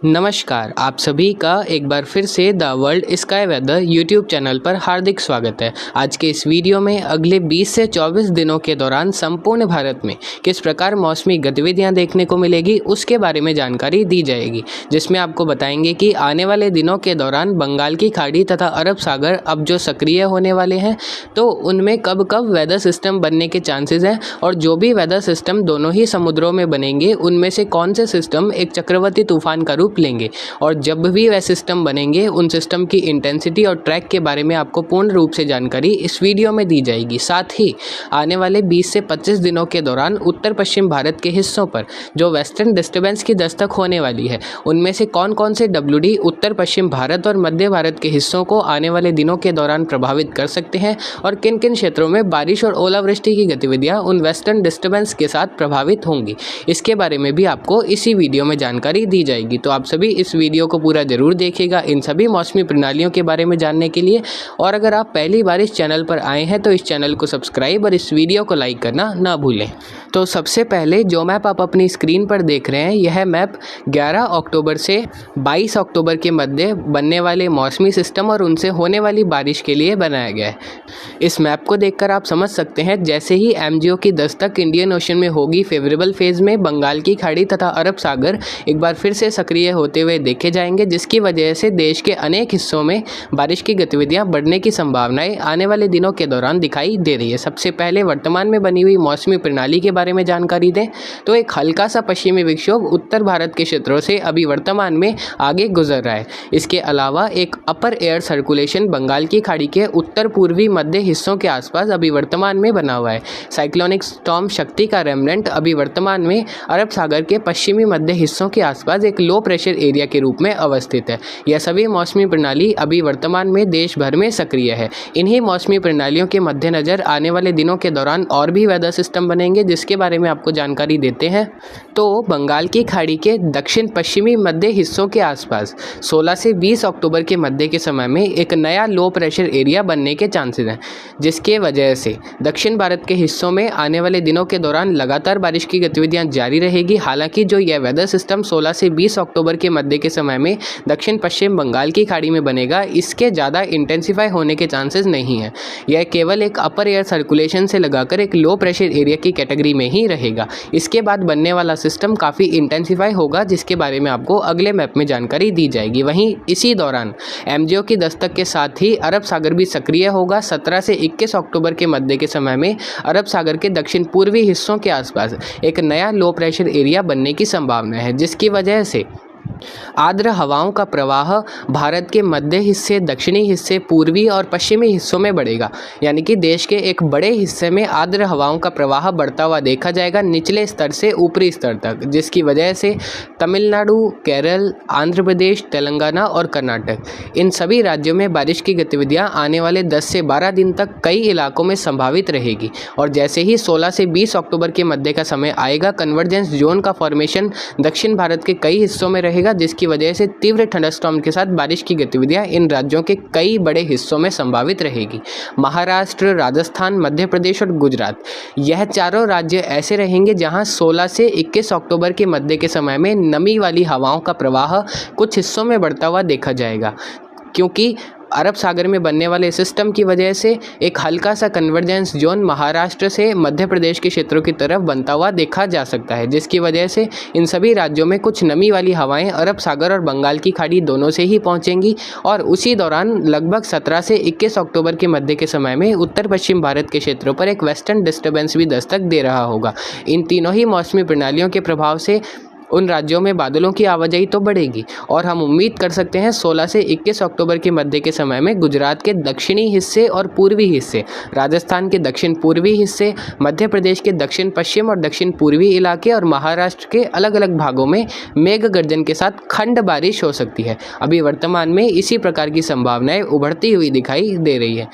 नमस्कार, आप सभी का एक बार फिर से the World Sky Weather YouTube channel पर हार्दिक स्वागत है। आज के इस वीडियो में अगले 20 से 24 दिनों के दौरान संपूर्ण भारत में किस प्रकार मौसमी गतिविधियां देखने को मिलेगी उसके बारे में जानकारी दी जाएगी, जिसमें आपको बताएंगे कि आने वाले दिनों के दौरान बंगाल की खाड़ी तथा अरब सागर अब जो सक्रिय होने वाले हैं तो उनमें कब कब वेदर सिस्टम बनने के चांसेस हैं और जो भी वेदर सिस्टम दोनों ही समुद्रों में बनेंगे उनमें से कौन से सिस्टम एक चक्रवाती तूफान का रूप लेंगे और जब भी वह सिस्टम बनेंगे उन सिस्टम की इंटेंसिटी और ट्रैक के बारे में आपको पूर्ण रूप से जानकारी इस वीडियो में दी जाएगी। साथ ही आने वाले 20 से 25 दिनों के दौरान उत्तर पश्चिम भारत के हिस्सों पर जो वेस्टर्न डिस्टर्बेंस की दस्तक होने वाली है उनमें से कौन कौन से WD उत्तर पश्चिम भारत और मध्य भारत के हिस्सों को आने वाले दिनों के दौरान प्रभावित कर सकते हैं और किन किन क्षेत्रों में बारिश और ओलावृष्टि की गतिविधियां उन वेस्टर्न डिस्टर्बेंस के साथ प्रभावित होंगी, इसके बारे में भी आपको इसी वीडियो में जानकारी दी जाएगी। तो आप सभी इस वीडियो को पूरा जरूर देखिएगा इन सभी मौसमी प्रणालियों के बारे में जानने के लिए। और अगर आप पहली बार इस चैनल पर आए हैं तो इस चैनल को सब्सक्राइब और इस वीडियो को लाइक करना ना भूलें। तो सबसे पहले जो मैप आप अपनी स्क्रीन पर देख रहे हैं यह मैप 11 अक्टूबर से 22 अक्टूबर के मध्य बनने वाले मौसमी सिस्टम और उनसे होने वाली बारिश के लिए बनाया गया है। इस मैप को देखकर आप समझ सकते हैं जैसे ही एमजीओ की दस्तक इंडियन ओशन में होगी फेवरेबल फेज में बंगाल की खाड़ी तथा अरब सागर एक बार फिर से सक्रिय होते हुए देखे जाएंगे, जिसकी वजह से देश के अनेक हिस्सों में बारिश की गतिविधियां बढ़ने की संभावनाएं आने वाले दिनों के दौरान दिखाई दे रही है। सबसे पहले वर्तमान में बनी हुई मौसमी प्रणाली के बारे में जानकारी दें तो एक हल्का सा पश्चिमी विक्षोभ उत्तर भारत के क्षेत्रों से अभी वर्तमान में आगे गुजर रहा है। इसके अलावा एक अपर एयर सर्कुलेशन बंगाल की खाड़ी के उत्तर पूर्वी मध्य हिस्सों के आसपास अभी वर्तमान में बना हुआ है। साइक्लोनिक स्टॉर्म शक्ति का रेमनेंट अभी वर्तमान में अरब सागर के पश्चिमी मध्य हिस्सों के आसपास एक लो प्रेशर एरिया के रूप में अवस्थित है। यह सभी मौसमी प्रणाली अभी वर्तमान में देश भर में सक्रिय है। इन्हीं मौसमी प्रणालियों के मद्देनजर आने वाले दिनों के दौरान और भी वेदर सिस्टम बनेंगे, जिसके बारे में आपको जानकारी देते हैं। तो बंगाल की खाड़ी के दक्षिण पश्चिमी मध्य हिस्सों के आसपास 16 से 20 अक्टूबर के मध्य के समय में एक नया लो प्रेशर एरिया बनने के चांसेस हैं, जिसके वजह से दक्षिण भारत के हिस्सों में आने वाले दिनों के दौरान लगातार बारिश की गतिविधियां जारी रहेगी। हालांकि जो यह वेदर सिस्टम 16 से 20 अक्टूबर के मध्य के समय में दक्षिण पश्चिम बंगाल की खाड़ी में बनेगा, इसके ज़्यादा इंटेंसिफाई होने के चांसेस नहीं हैं। यह केवल एक अपर एयर सर्कुलेशन से लगाकर एक लो प्रेशर एरिया की कैटेगरी में ही रहेगा। इसके बाद बनने वाला सिस्टम काफ़ी इंटेंसिफाई होगा, जिसके बारे में आपको अगले मैप में जानकारी दी जाएगी। वहीं इसी दौरान एमजीओ की दस्तक के साथ ही अरब सागर भी सक्रिय होगा। 17 से 21 अक्टूबर के मध्य के समय में अरब सागर के दक्षिण पूर्वी हिस्सों के आसपास एक नया लो प्रेशर एरिया बनने की संभावना है, जिसकी वजह से आर्द्र हवाओं का प्रवाह भारत के मध्य हिस्से, दक्षिणी हिस्से, पूर्वी और पश्चिमी हिस्सों में बढ़ेगा। यानी कि देश के एक बड़े हिस्से में आर्द्र हवाओं का प्रवाह बढ़ता हुआ देखा जाएगा निचले स्तर से ऊपरी स्तर तक, जिसकी वजह से तमिलनाडु, केरल, आंध्र प्रदेश, तेलंगाना और कर्नाटक इन सभी राज्यों में बारिश की गतिविधियां आने वाले 10 से 12 दिन तक कई इलाकों में संभावित रहेगी। और जैसे ही 16 से 20 अक्टूबर के मध्य का समय आएगा, कन्वर्जेंस जोन का फॉर्मेशन दक्षिण भारत के कई हिस्सों में रहेगा, जिसकी वजह से तीव्र थंडरस्टॉर्म के साथ बारिश की गतिविधियां इन राज्यों के कई बड़े हिस्सों में संभावित रहेगी। महाराष्ट्र, राजस्थान, मध्य प्रदेश और गुजरात, यह चारों राज्य ऐसे रहेंगे जहां 16 से 21 अक्टूबर के मध्य के समय में नमी वाली हवाओं का प्रवाह कुछ हिस्सों में बढ़ता हुआ देखा जाएगा, क्योंकि अरब सागर में बनने वाले सिस्टम की वजह से एक हल्का सा कन्वर्जेंस जोन महाराष्ट्र से मध्य प्रदेश के क्षेत्रों की तरफ बनता हुआ देखा जा सकता है, जिसकी वजह से इन सभी राज्यों में कुछ नमी वाली हवाएं अरब सागर और बंगाल की खाड़ी दोनों से ही पहुंचेंगी। और उसी दौरान लगभग 17 से 21 अक्टूबर के मध्य के समय में उत्तर पश्चिम भारत के क्षेत्रों पर एक वेस्टर्न डिस्टर्बेंस भी दस्तक दे रहा होगा। इन तीनों ही मौसमी प्रणालियों के प्रभाव से उन राज्यों में बादलों की आवाजाही तो बढ़ेगी और हम उम्मीद कर सकते हैं 16 से 21 अक्टूबर के मध्य के समय में गुजरात के दक्षिणी हिस्से और पूर्वी हिस्से, राजस्थान के दक्षिण पूर्वी हिस्से, मध्य प्रदेश के दक्षिण पश्चिम और दक्षिण पूर्वी इलाके और महाराष्ट्र के अलग अलग भागों में मेघ गर्जन के साथ खंड बारिश हो सकती है। अभी वर्तमान में इसी प्रकार की संभावनाएं उभरती हुई दिखाई दे रही है।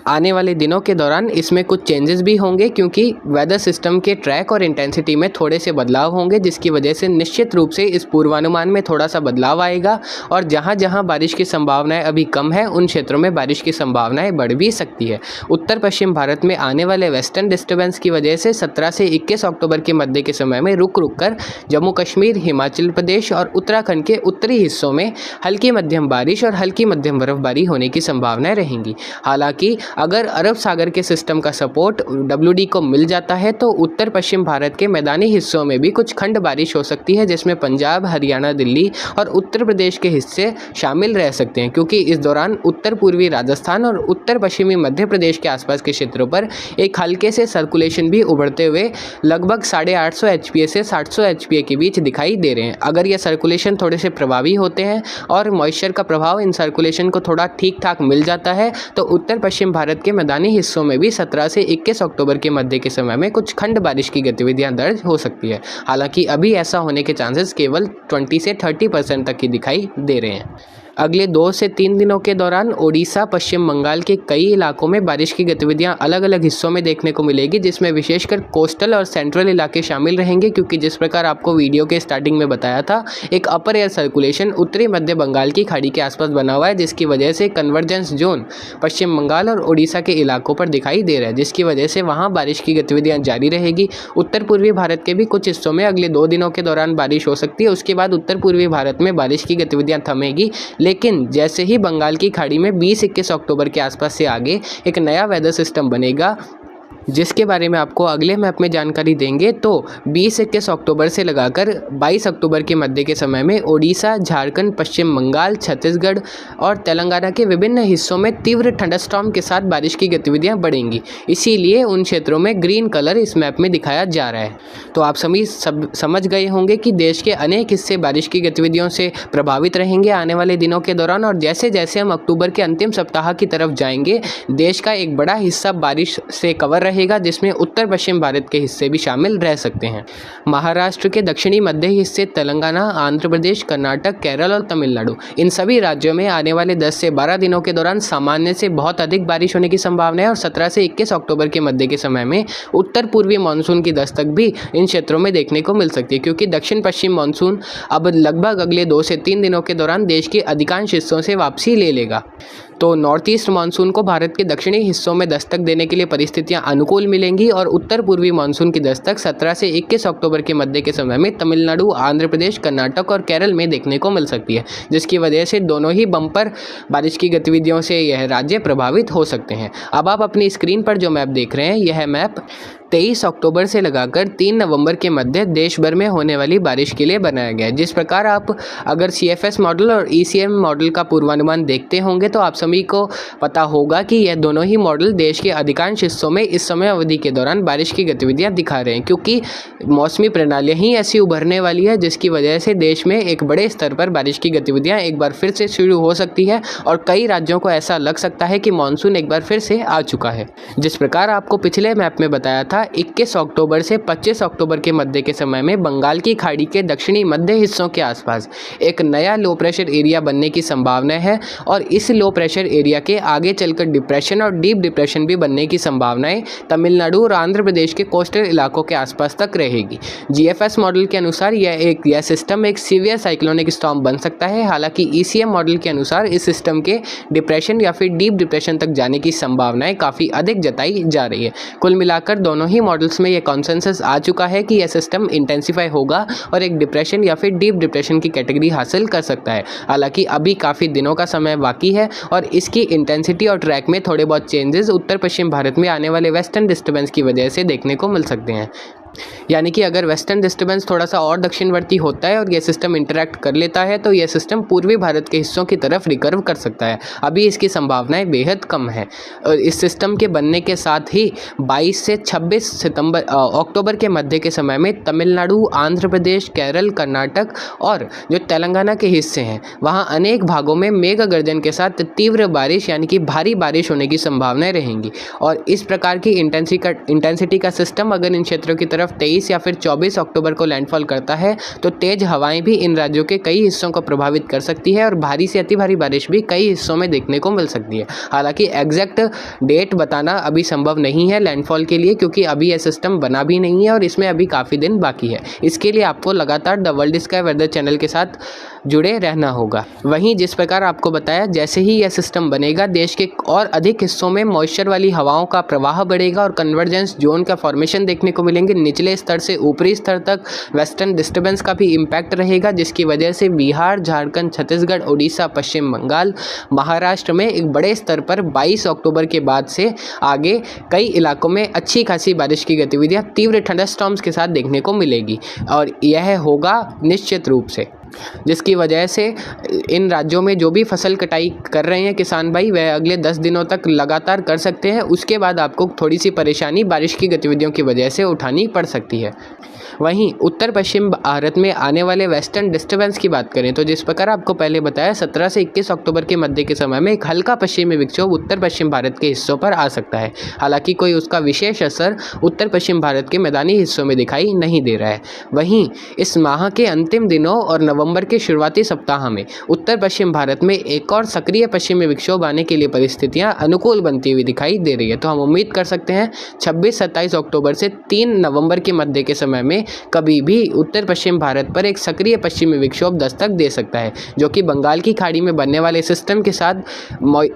आने वाले दिनों के दौरान इसमें कुछ चेंजेस भी होंगे क्योंकि वेदर सिस्टम के ट्रैक और इंटेंसिटी में थोड़े से बदलाव होंगे, जिसकी वजह से निश्चित रूप से इस पूर्वानुमान में थोड़ा सा बदलाव आएगा और जहां जहां बारिश की संभावनाएं अभी कम है उन क्षेत्रों में बारिश की संभावनाएं बढ़ भी सकती है। उत्तर पश्चिम भारत में आने वाले वेस्टर्न डिस्टर्बेंस की वजह से 17 से 21 अक्टूबर के मध्य के समय में रुक रुक कर जम्मू कश्मीर, हिमाचल प्रदेश और उत्तराखंड के उत्तरी हिस्सों में हल्की मध्यम बारिश और हल्की मध्यम बर्फबारी होने की संभावनाएं रहेंगी। हालांकि अगर अरब सागर के सिस्टम का सपोर्ट WD को मिल जाता है तो उत्तर पश्चिम भारत के मैदानी हिस्सों में भी कुछ खंड बारिश हो सकती है, जिसमें पंजाब, हरियाणा, दिल्ली और उत्तर प्रदेश के हिस्से शामिल रह सकते हैं, क्योंकि इस दौरान उत्तर पूर्वी राजस्थान और उत्तर पश्चिमी मध्य प्रदेश के आसपास के क्षेत्रों पर एक हल्के से सर्कुलेशन भी उभरते हुए लगभग 850 HPA से 700 HPA के बीच दिखाई दे रहे हैं। अगर यह सर्कुलेशन थोड़े से प्रभावी होते हैं और मॉइस्चर का प्रभाव इन सर्कुलेशन को थोड़ा ठीक ठाक मिल जाता है तो उत्तर पश्चिम भारत के मैदानी हिस्सों में भी 17 से 21 अक्टूबर के मध्य के समय में कुछ खंड बारिश की गतिविधियां दर्ज हो सकती है। हालांकि अभी ऐसा होने के चांसेस केवल 20 से 30% तक ही दिखाई दे रहे हैं। अगले 2 से 3 दिनों के दौरान ओडिशा, पश्चिम बंगाल के कई इलाकों में बारिश की गतिविधियां अलग अलग हिस्सों में देखने को मिलेगी, जिसमें विशेषकर कोस्टल और सेंट्रल इलाके शामिल रहेंगे, क्योंकि जिस प्रकार आपको वीडियो के स्टार्टिंग में बताया था, एक अपर एयर सर्कुलेशन उत्तरी मध्य बंगाल की खाड़ी के आसपास बना हुआ है, जिसकी वजह से कन्वर्जेंस जोन पश्चिम बंगाल और ओडिशा के इलाकों पर दिखाई दे रहा है, जिसकी वजह से वहाँ बारिश की गतिविधियाँ जारी रहेगी। उत्तर पूर्वी भारत के भी कुछ हिस्सों में अगले 2 दिनों के दौरान बारिश हो सकती है। उसके बाद उत्तर पूर्वी भारत में बारिश की गतिविधियाँ थमेगी, लेकिन जैसे ही बंगाल की खाड़ी में 20-21 अक्टूबर के आसपास से आगे एक नया वेदर सिस्टम बनेगा, जिसके बारे में आपको अगले मैप में जानकारी देंगे, तो 20-21 अक्टूबर से लगाकर 22 अक्टूबर के मध्य के समय में ओडिशा, झारखंड, पश्चिम बंगाल, छत्तीसगढ़ और तेलंगाना के विभिन्न हिस्सों में तीव्र थंडरस्टॉर्म के साथ बारिश की गतिविधियां बढ़ेंगी। इसीलिए उन क्षेत्रों में ग्रीन कलर इस मैप में दिखाया जा रहा है। तो आप सभी समझ गए होंगे कि देश के अनेक हिस्से बारिश की गतिविधियों से प्रभावित रहेंगे आने वाले दिनों के दौरान, और जैसे जैसे हम अक्टूबर के अंतिम सप्ताह की तरफ जाएंगे, देश का एक बड़ा हिस्सा बारिश से कवर रहेगा, जिसमें उत्तर पश्चिम भारत के हिस्से भी शामिल रह सकते हैं। महाराष्ट्र के दक्षिणी मध्य हिस्से, तेलंगाना, आंध्र प्रदेश, कर्नाटक, केरल और तमिलनाडु, इन सभी राज्यों में आने वाले 10 से 12 दिनों के दौरान सामान्य से बहुत अधिक बारिश होने की संभावना है और 17 से 21 अक्टूबर के मध्य के समय में उत्तर पूर्वी मानसून की दस्तक भी इन क्षेत्रों में देखने को मिल सकती है, क्योंकि दक्षिण पश्चिम मानसून अब लगभग अगले 2 से 3 दिनों के दौरान देश के अधिकांश हिस्सों से वापसी ले लेगा। तो नॉर्थ ईस्ट मानसून को भारत के दक्षिणी हिस्सों में दस्तक देने के लिए परिस्थितियां अनुकूल मिलेंगी और उत्तर पूर्वी मानसून की दस्तक 17 से 21 अक्टूबर के मध्य के समय में तमिलनाडु, आंध्र प्रदेश, कर्नाटक और केरल में देखने को मिल सकती है, जिसकी वजह से दोनों ही बम्पर बारिश की गतिविधियों से यह राज्य प्रभावित हो सकते हैं। अब आप अपनी स्क्रीन पर जो मैप देख रहे हैं, यह मैप 23 अक्टूबर से लगाकर 3 नवंबर के मध्य देश भर में होने वाली बारिश के लिए बनाया गया है। जिस प्रकार आप अगर CFS मॉडल और ECM मॉडल का पूर्वानुमान देखते होंगे तो आप सभी को पता होगा कि यह दोनों ही मॉडल देश के अधिकांश हिस्सों में इस समय अवधि के दौरान बारिश की गतिविधियां दिखा रहे हैं, क्योंकि मौसमी प्रणालियां ही ऐसी उभरने वाली है जिसकी वजह से देश में एक बड़े स्तर पर बारिश की गतिविधियां एक बार फिर से शुरू हो सकती है और कई राज्यों को ऐसा लग सकता है कि मानसून एक बार फिर से आ चुका है। जिस प्रकार आपको पिछले मैप में बताया था, 21 अक्टूबर से 25 अक्टूबर के मध्य के समय में बंगाल की खाड़ी के दक्षिणी मध्य हिस्सों के आसपास एक नया लो प्रेशर एरिया बनने की संभावना है और इस लो प्रेशर एरिया के आगे चलकर डिप्रेशन और डीप डिप्रेशन भी बनने की संभावनाएं तमिलनाडु और आंध्र प्रदेश के कोस्टल इलाकों के आसपास तक रहेगी। GFS मॉडल के अनुसार यह सिस्टम एक सीवियर साइक्लोनिक स्टॉर्म बन सकता है। हालांकि ECM मॉडल के अनुसार इस सिस्टम के डिप्रेशन या फिर डीप डिप्रेशन तक जाने की संभावनाएं काफ़ी अधिक जताई जा रही है। कुल मिलाकर दोनों ही मॉडल्स में यह कॉन्सेंसस आ चुका है कि यह सिस्टम इंटेंसिफाई होगा और एक डिप्रेशन या फिर डीप डिप्रेशन की कैटेगरी हासिल कर सकता है। हालांकि अभी काफ़ी दिनों का समय बाकी है और इसकी इंटेंसिटी और ट्रैक में थोड़े बहुत चेंजेस उत्तर पश्चिम भारत में आने वाले वेस्टर्न डिस्टर्बेंस की वजह से देखने को मिल सकते हैं। यानी कि अगर वेस्टर्न डिस्टर्बेंस थोड़ा सा और दक्षिणवर्ती होता है और यह सिस्टम इंटरैक्ट कर लेता है तो यह सिस्टम पूर्वी भारत के हिस्सों की तरफ रिकर्व कर सकता है। अभी इसकी संभावनाएं बेहद कम है और इस सिस्टम के बनने के साथ ही 22 से 26 अक्टूबर के मध्य के समय में तमिलनाडु, आंध्र प्रदेश, केरल, कर्नाटक और जो तेलंगाना के हिस्से हैं वहाँ अनेक भागों में मेघ गर्जन के साथ तीव्र बारिश यानी कि भारी बारिश होने की संभावनाएं रहेंगी और इस प्रकार की इंटेंसिटी का सिस्टम अगर इन क्षेत्रों की तरफ तरफ 23 या फिर 24 अक्टूबर को लैंडफॉल करता है तो तेज हवाएं भी इन राज्यों के कई हिस्सों को प्रभावित कर सकती है और भारी से अति भारी बारिश भी कई हिस्सों में देखने को मिल सकती है। हालांकि एग्जैक्ट डेट बताना अभी संभव नहीं है लैंडफॉल के लिए, क्योंकि अभी यह सिस्टम बना भी नहीं है और इसमें अभी काफ़ी दिन बाकी है। इसके लिए आपको लगातार the World Sky Weather channel के साथ जुड़े रहना होगा। वहीं जिस प्रकार आपको बताया, जैसे ही यह सिस्टम बनेगा देश के और अधिक हिस्सों में मॉइस्चर वाली हवाओं का प्रवाह बढ़ेगा और कन्वर्जेंस जोन का फॉर्मेशन देखने को मिलेंगे। निचले स्तर से ऊपरी स्तर तक वेस्टर्न डिस्टर्बेंस का भी इम्पैक्ट रहेगा, जिसकी वजह से बिहार, झारखंड, छत्तीसगढ़, उड़ीसा, पश्चिम बंगाल, महाराष्ट्र में एक बड़े स्तर पर 22 अक्टूबर के बाद से आगे कई इलाकों में अच्छी खासी बारिश की गतिविधियां तीव्र थंडरस्टॉर्म्स के साथ देखने को मिलेगी और यह होगा निश्चित रूप से, जिसकी वजह से इन राज्यों में जो भी फसल कटाई कर रहे हैं किसान भाई, वह अगले 10 दिनों तक लगातार कर सकते हैं। उसके बाद आपको थोड़ी सी परेशानी बारिश की गतिविधियों की वजह से उठानी पड़ सकती है। वहीं उत्तर पश्चिम भारत में आने वाले वेस्टर्न डिस्टर्बेंस की बात करें तो जिस प्रकार आपको पहले बताया 17 से 21 अक्टूबर के मध्य के समय में एक हल्का पश्चिमी विक्षोभ उत्तर पश्चिम भारत के हिस्सों पर आ सकता है। हालांकि कोई उसका विशेष असर उत्तर पश्चिम भारत के मैदानी हिस्सों में दिखाई नहीं दे रहा है। वहीं इस माह के अंतिम दिनों और नवंबर के शुरुआती सप्ताह में उत्तर पश्चिम भारत में एक और सक्रिय पश्चिमी विक्षोभ आने के लिए परिस्थितियां अनुकूल बनती हुई दिखाई दे रही है। तो हम उम्मीद कर सकते हैं 26-27 अक्टूबर से 3 नवंबर के मध्य के समय में कभी भी उत्तर पश्चिम भारत पर एक सक्रिय पश्चिमी विक्षोभ दस्तक दे सकता है, जो कि बंगाल की खाड़ी में बनने वाले सिस्टम के साथ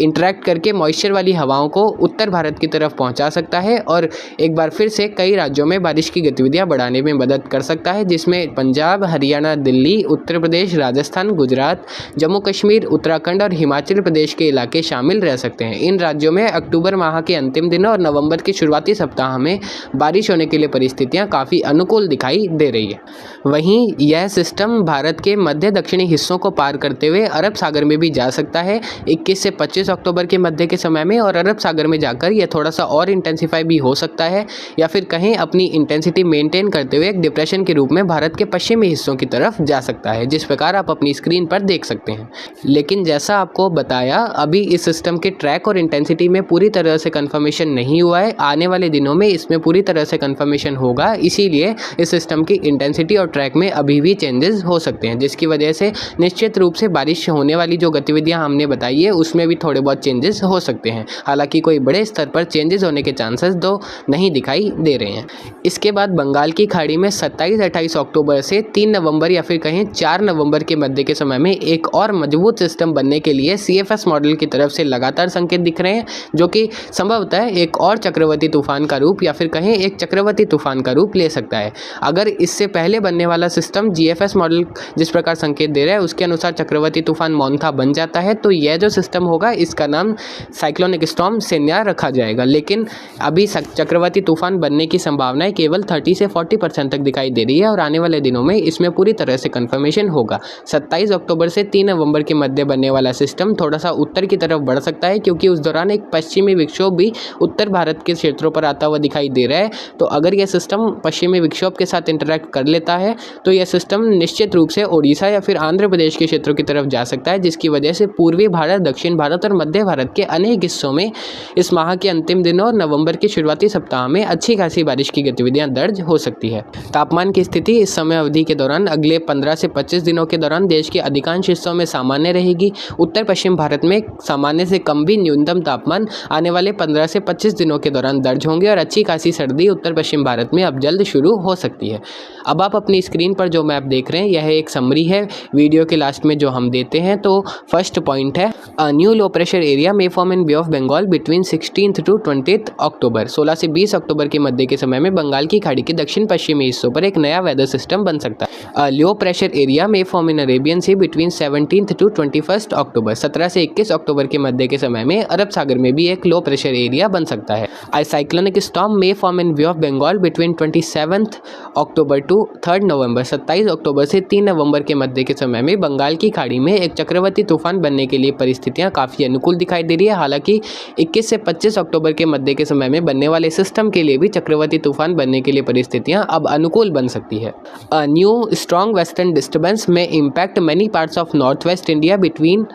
इंटरेक्ट करके मॉइस्चर वाली हवाओं को उत्तर भारत की तरफ पहुंचा सकता है और एक बार फिर से कई राज्यों में बारिश की गतिविधियां बढ़ाने में मदद कर सकता है, जिसमें पंजाब, हरियाणा, दिल्ली, उत्तर प्रदेश, राजस्थान, गुजरात, जम्मू कश्मीर, उत्तराखंड और हिमाचल प्रदेश के इलाके शामिल रह सकते हैं। इन राज्यों में अक्टूबर माह के अंतिम दिनों और नवंबर के शुरुआती सप्ताह में बारिश होने के लिए परिस्थितियां काफ़ी अनुकूल दिखाई दे रही है। वहीं यह सिस्टम भारत के मध्य दक्षिणी हिस्सों को पार करते हुए अरब सागर में भी जा सकता है 21 से 25 अक्टूबर के मध्य के समय में, और अरब सागर में जाकर यह थोड़ा सा और इंटेंसिफाई भी हो सकता है या फिर कहीं अपनी इंटेंसिटी मेंटेन करते हुए एक डिप्रेशन के रूप में भारत के पश्चिमी हिस्सों की तरफ जा सकता है, जिस प्रकार आप अपनी स्क्रीन पर देख सकते हैं। लेकिन जैसा आपको बताया, अभी इस सिस्टम के ट्रैक और इंटेंसिटी में पूरी तरह से कंफर्मेशन नहीं हुआ है। आने वाले दिनों में इसमें पूरी तरह से कंफर्मेशन होगा, इसीलिए इस सिस्टम की इंटेंसिटी और ट्रैक में अभी भी चेंजेस हो सकते हैं, जिसकी वजह से निश्चित रूप से बारिश होने वाली जो गतिविधियां हमने बताई है उसमें भी थोड़े बहुत चेंजेस हो सकते हैं। हालांकि कोई बड़े स्तर पर चेंजेस होने के चांसेस तो नहीं दिखाई दे रहे हैं। इसके बाद बंगाल की खाड़ी में 27-28 अक्टूबर से 3 नवंबर या फिर कहें 4 नवंबर के मध्य के समय में एक और मजबूत सिस्टम बनने के लिए CFS मॉडल की तरफ से लगातार संकेत दिख रहे हैं, जो कि संभवतः एक और चक्रवाती तूफान का रूप या फिर कहें एक चक्रवाती तूफान का रूप ले सकता है। अगर इससे पहले बनने वाला सिस्टम GFS मॉडल जिस प्रकार संकेत दे रहा है उसके अनुसार चक्रवाती तूफान मोन्था बन जाता है, तो यह जो सिस्टम होगा इसका नाम साइक्लोनिक स्टॉर्म सेन्या रखा जाएगा। लेकिन अभी चक्रवाती तूफान बनने की संभावनाएं केवल 30 से 40% तक दिखाई दे रही है और आने वाले दिनों में इसमें पूरी तरह से कंफर्मेशन होगा। 27 अक्टूबर से 3 नवंबर के मध्य बनने वाला सिस्टम थोड़ा सा उत्तर की तरफ बढ़ सकता है, क्योंकि उस दौरान एक पश्चिमी विक्षोभ भी उत्तर भारत के क्षेत्रों पर आता हुआ दिखाई दे रहा है। तो अगर यह सिस्टम पश्चिमी विक्षोभ के साथ इंटरैक्ट कर लेता है तो यह सिस्टम निश्चित रूप से ओडिशा या फिर आंध्र प्रदेश के क्षेत्रों की तरफ जा सकता है, जिसकी वजह से पूर्वी भारत, दक्षिण भारत और मध्य भारत के अनेक हिस्सों में इस माह के अंतिम दिनों और नवंबर के शुरुआती सप्ताह में अच्छी खासी बारिश की गतिविधियां दर्ज हो सकती है। तापमान की स्थिति इस समय अवधि के दौरान अगले 15 से 25 दिनों के दौरान देश के अधिकांश हिस्सों में सामान्य रहेगी। उत्तर पश्चिम भारत में सामान्य से कम भी न्यूनतम तापमान आने वाले 15 से 25 दिनों के दौरान दर्ज होंगे और अच्छी खासी सर्दी उत्तर पश्चिम भारत में अब जल्द शुरू हो सकती है। अब आप अपनी स्क्रीन पर जो मैप देख रहे हैं यह एक समरी है वीडियो के लास्ट में जो हम देते हैं। तो फर्स्ट पॉइंट है, a new low pressure area may form in Bay of Bengal between 16th to 20th October. 16 से 20 अक्टूबर के मध्य के समय में बंगाल की खाड़ी के दक्षिण पश्चिमी हिस्सों पर एक नया वेदर सिस्टम बन सकता है। Low pressure area may form in Arabian Sea between 17th to 21st October. 17 से 21 अक्टूबर के मध्य के समय में अरब सागर में भी एक लो प्रेशर एरिया बन सकता है। A cyclonic storm may form in Bay of Bengal between 27th October to 3rd नवंबर। 27 अक्टूबर से 3 नवंबर के मध्य के समय में बंगाल की खाड़ी में एक चक्रवाती तूफान बनने के लिए परिस्थितियां काफ़ी अनुकूल दिखाई दे रही है। हालांकि 21 से 25 अक्टूबर के मध्य के समय में बनने वाले सिस्टम के लिए भी चक्रवाती तूफान बनने के लिए परिस्थितियां अब अनुकूल बन सकती है। A new strong western disturbance में impact many parts of north west India between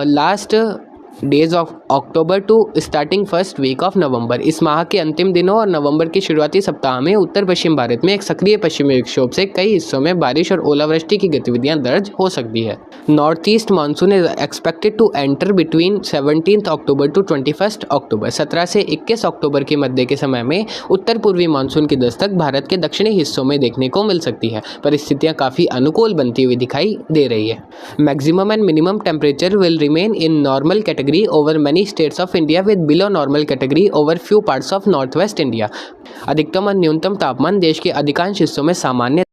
last days of October to starting first week of November. इस माह के अंतिम दिनों और नवंबर के शुरुआती सप्ताह में उत्तर पश्चिम भारत में एक सक्रिय पश्चिमी विक्षोभ से कई हिस्सों में बारिश और ओलावृष्टि की गतिविधियां दर्ज हो सकती है। North east monsoon is expected to enter between 17 October to 21 October. 17 से 21 अक्टूबर के मध्य के समय में उत्तर पूर्वी मानसून की दस्तक भारत के दक्षिणी हिस्सों में देखने को मिल सकती है। परिस्थितियां काफ़ी अनुकूल बनती हुई दिखाई दे रही है। Maximum and minimum temperature will remain in normal category over many states of India with below normal category over few parts of Northwest India। अधिकतम और न्यूनतम तापमान देश के अधिकांश हिस्सों में सामान्य